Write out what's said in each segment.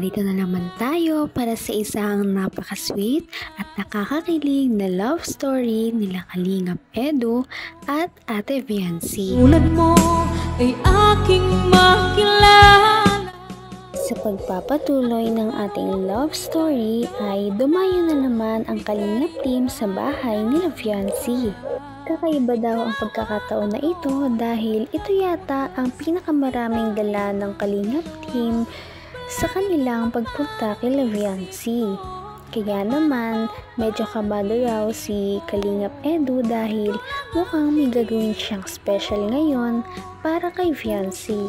Narito na naman tayo para sa isang napaka-sweet at nakakakilig na love story nila Kalingap Edu at Ate Viancy. Tulad mo ay aking makilala. Sa pagpapatuloy ng ating love story ay dumayo na naman ang Kalingap team sa bahay nila Viancy. Kakaiba daw ang pagkakataon na ito dahil ito yata ang pinakamaraming dala ng Kalingap team sa kanilang pagpunta kay Viancy. Kaya naman, medyo kabado raw si Kalingap Edu dahil mukhang may gagawin siyang special ngayon para kay Viancy.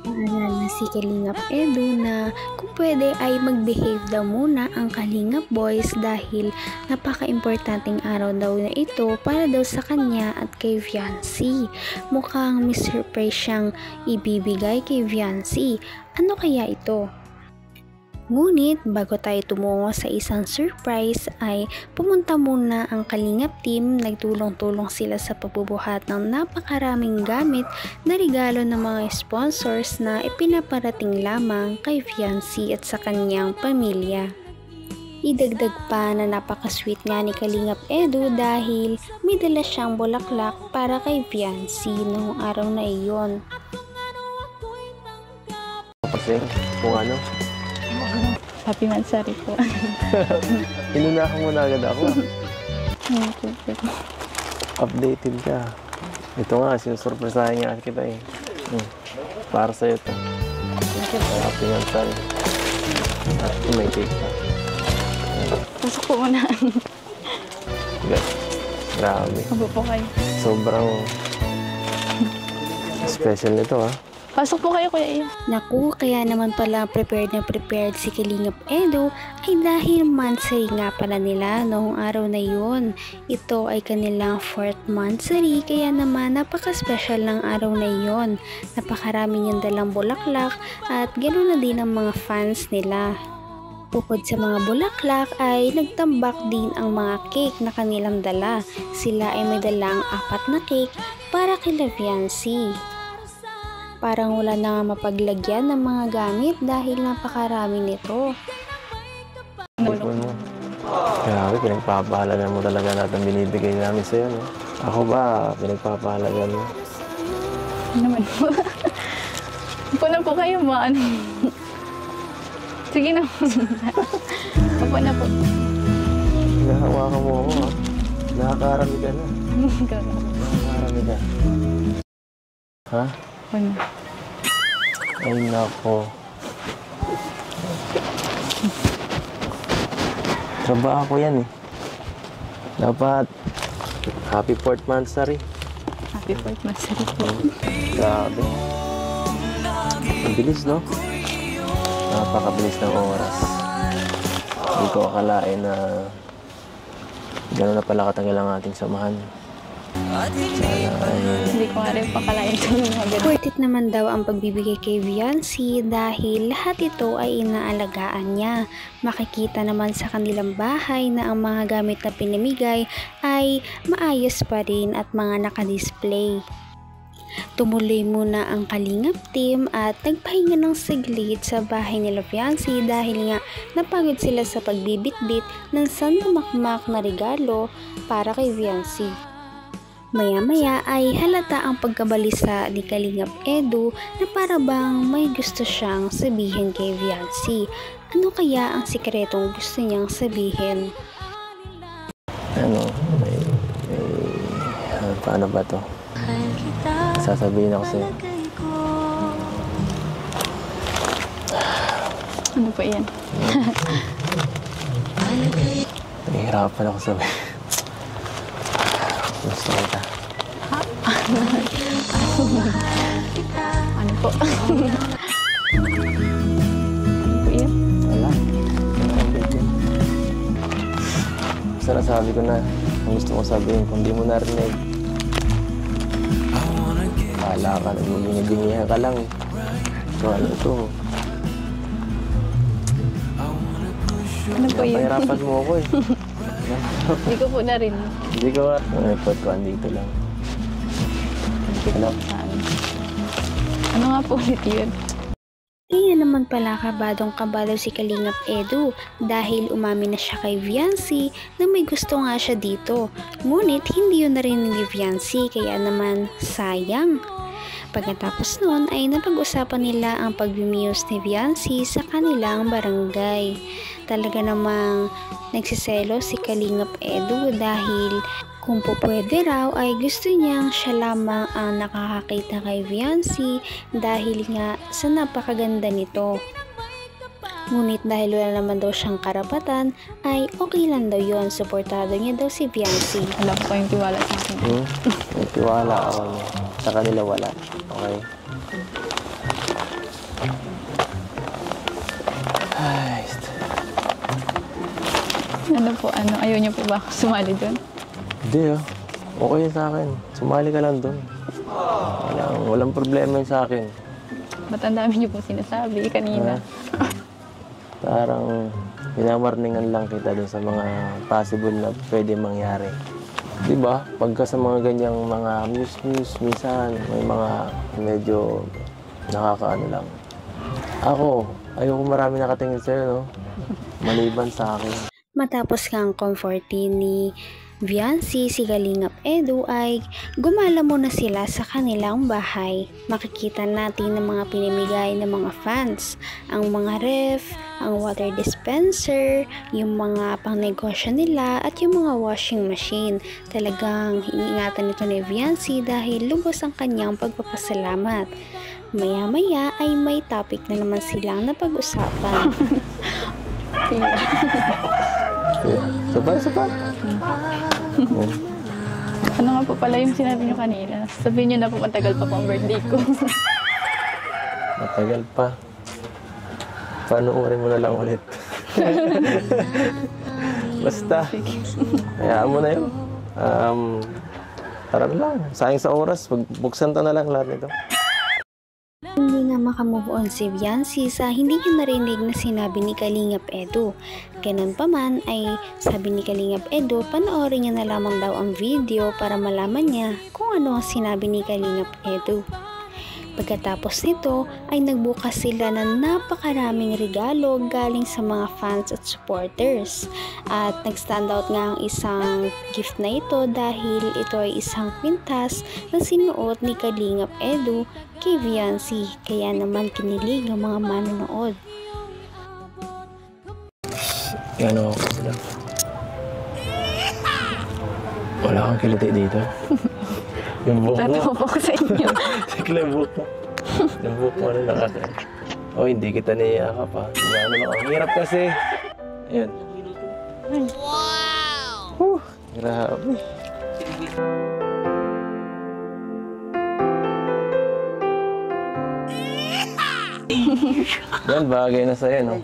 Naalala si Kalingap Edu na kung pwede ay mag-behave daw muna ang Kalingap Boys dahil napaka-importanting araw daw na ito para daw sa kanya at kay Viancy. Mukhang may surprise siyang ibibigay kay Viancy. Ano kaya ito? Ngunit bago tayo tumungo sa isang surprise ay pumunta muna ang Kalingap team, nagtulong-tulong sila sa pagbubuhat ng napakaraming gamit na regalo ng mga sponsors na ipinaparating lamang kay Viancy at sa kanyang pamilya. Idagdag pa na napaka-sweet nga ni Kalingap Edu dahil may dala siyang bulaklak para kay Viancy noong araw na iyon. Kasi kung ano? Happy Mansari po. Inunahan mo na agad ako. Updated ka. Ito nga, sinusurpresahin nga kita eh. Para sa'yo ito. Happy Mansari. May cake pa. Pasok po muna. Grabe. Abo po kayo. Sobrang special nito ha. Pasok po kayo, Kuya Ian. Naku, kaya naman pala prepared na prepared si Kalingap Edu ay dahil monthsary nga pala nila noong araw na yun. Ito ay kanilang 4th monthsary kaya naman napaka-special ng araw na yun. Napakarami niyang dalang bulaklak at ganoon na din ang mga fans nila. Bukod sa mga bulaklak ay nagtambak din ang mga cake na kanilang dala. Sila ay may dalang 4 na cake para kay Viancy. Parang wala na nga mapaglagyan ng mga gamit dahil napakarami nito. Cellphone mo. Grabe, pinagpapahalagan mo talaga lahat ng binibigay namin sa'yo, no? Ako ba, pinagpapahalagan mo? Ano naman po? Upo na po kayo, ano? Sige na po. Upo na po. Nahawakan mo ako, ha? Nakakarami ka na. Nakakarami ka. Ha? Ano? Ay, nako. Trabaho ko yan eh. Dapat happy 4th monthsary. Happy 4th Mansari po. Grabe. Ang bilis, no? Napakabilis ng oras. Hindi ko akalain na gano'n na pala katagal ang ating samahan. Sana ay... Hindi ko nga rin pakalain ito ng mga ganun. Worth it naman daw ang pagbibigay kay Viancy dahil lahat ito ay inaalagaan niya. Makikita naman sa kanilang bahay na ang mga gamit na pinamigay ay maayos pa rin at mga nakadisplay. Tumuloy muna ang Kalingap team at nagpahinga ng saglit sa bahay nila Viancy dahil nga napagod sila sa pagbibitbit ng sandamakmak na regalo para kay Viancy. Maya-maya ay halata ang pagkabalisa ni Kalingap Edu na para bang may gusto siyang sabihin kay Viancy. Ano kaya ang sikretong gusto niyang sabihin? Paano ba to? Sasabihin ako sa'yo. Ano po yan? Nahihirapan ako sabihin. Gusto kita. Ano po? Ano po yan? Wala. Basta nasabi ko na ang gusto kong sabihin kung di mo narinig. Kala ka, nagmumingid-bingihan ka lang. So ano ito? Ano po yun? Pahirapan mo ako eh. Hindi ko po na rin. Hindi ko nga. Ang report ko, andito lang. Ano? Ano nga po ulit yun? Kaya naman naman pala kabadong-kabado si Kalingap Edu dahil umamin na siya kay Viancy na may gusto nga siya dito. Ngunit hindi yun narinig ni Viancy kaya naman sayang. Pagkatapos nun ay napag-usapan nila ang pag-muse ni Viancy sa kanilang barangay. Talaga namang nagsiselo si Kalingap Edu dahil kung po pwede raw ay gusto niyang siya lamang ang nakakakita kay Viancy dahil nga sa napakaganda nito. Ngunit dahil wala naman daw siyang karapatan ay okay lang daw yun. Suportado niya daw si Viancy. Wala po kayong tiwala sa akin. May tiwala ako niya. Sa kanila wala. Okay? Ay, Ano po, ayaw niyo po ba ako sumali doon? hindi okay sa akin. Sumali ka lang doon. Walang problema yun sa akin. Ba't ang dami niyo po sinasabi kanina? Parang minamarningan lang kita dun sa mga possible na pwede mangyari. Diba? Pagka sa mga ganyang mga muse, minsan may mga medyo nakakaano lang. Ako, ayoko marami nakatingin sa'yo, no? Maliban sa akin. Matapos kang comfortin ni Viancy, si Kalingap Edu ay gumala muna sila sa kanilang bahay. Makikita natin ng mga pinamigay ng mga fans, ang mga ref, ang water dispenser, yung mga pangnegosyo nila at yung mga washing machine. Talagang iniingatan nito ni Viancy dahil lubos ang kanyang pagpapasalamat. Maya-maya ay may topic na naman silang napag-usapan. Sapat. Ano nga po pala yung sinabi niyo kanina? Sabihin niyo na po matagal pa po ang birthday ko. Matagal pa. Panoorin mo na lang ulit. Basta. Hayaan mo na yun. Tara na lang. Sayang sa oras. Buksan ta na lang lahat nito. Hindi nga makamove on si Viancy sa hindi niya narinig na sinabi ni Kalingap Edu. Ganun pa man ay sabi ni Kalingap Edu, panoorin niya na lamang daw ang video para malaman niya kung ano ang sinabi ni Kalingap Edu. Pagkatapos nito ay nagbukas sila ng napakaraming regalo galing sa mga fans at supporters. At nag-stand out nga ang isang gift na ito dahil ito ay isang kwintas na sinuot ni Kalingap Edu kay Viancy. Kaya naman kinilig ang mga manonood. Yan ako sila. Wala kang kiliti dito. Yung buhok mo. Tatawa po ako sa inyo. Sikla yung buhok mo. Yung buhok mo na nakasa. Oh, hindi kita niyayakap pa. Ano lang. Ang hirap kasi. Ayan. Wow! Grabe. Yan, bagay na sa'yo, no?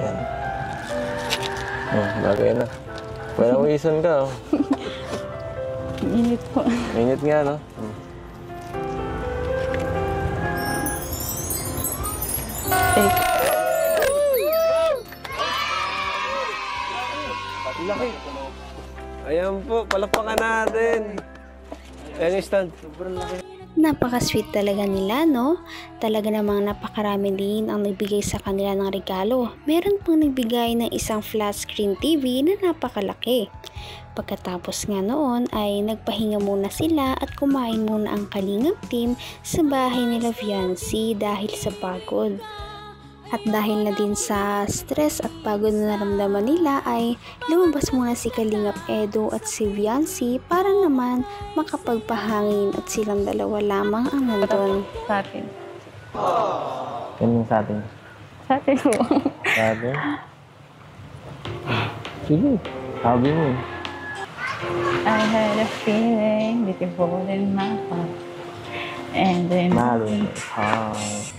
Yan. Oh, bagay na. Parang wisan ka, oh. Init po. Init nga, no? Take. Laki. Ayan po, palakpakan natin. Ayan yung stand. Sobrang laki. Napaka-sweet talaga nila, no? Talaga namang napakarami din ang nagbigay sa kanila ng regalo. Meron pang nagbigay ng isang flat screen TV na napakalaki. Pagkatapos nga noon ay nagpahinga muna sila at kumain muna ang Kalingap team sa bahay nila Viancy dahil sa pagod. At dahil na din sa stress at pagod na naramdaman nila ay lumabas muna si Kalingap Edu at si Viancy para naman makapagpahangin at silang dalawa lamang ang nandun. Sa atin. Yan yung sa atin. Sa atin po. Sa atin? Sige, sabi mo. I had a feeling that you hold in my heart. And then Malin, heart.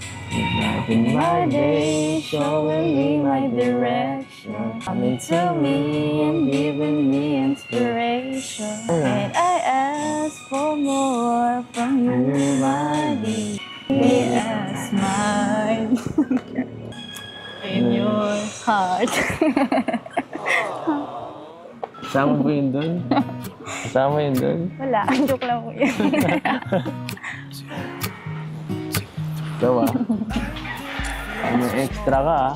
in my day, showing me my direction, coming to me and giving me inspiration. And I ask for more from you, my dear. Be a smile in your heart. Kasama po yun doon? Kasama yun doon? Wala, joke lang po yan. Gawa. Ano extra ka ah.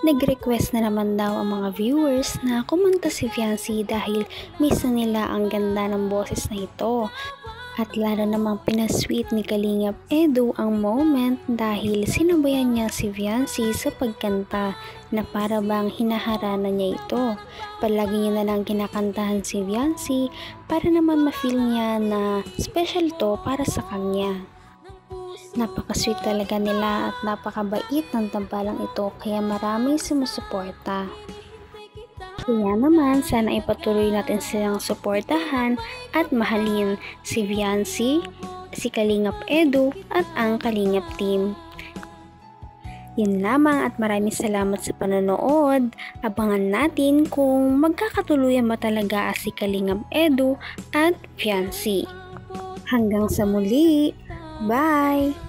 Nag-request na naman daw ang mga viewers na kumanta si Fiancy dahil miss na nila ang ganda ng boses na ito. At lalo namang pinasweet ni Kalingap Edu ang moment dahil sinabayan niya si Fiancy sa pagkanta na para bang hinaharana niya ito. Palagi niya na lang kinakantahan si Fiancy para naman ma-feel niya na special to para sa kanya. Napaka-sweet talaga nila at napakabait ng tambalang ito kaya maraming sumusuporta. Kaya naman, sana ipatuloy natin silang suportahan at mahalin si Fiancy, si Kalingap Edu at ang Kalingap team. Yun lamang at maraming salamat sa panonood. Abangan natin kung magkakatuluyan ba talaga si Kalingap Edu at Fiancy. Hanggang sa muli! Bye!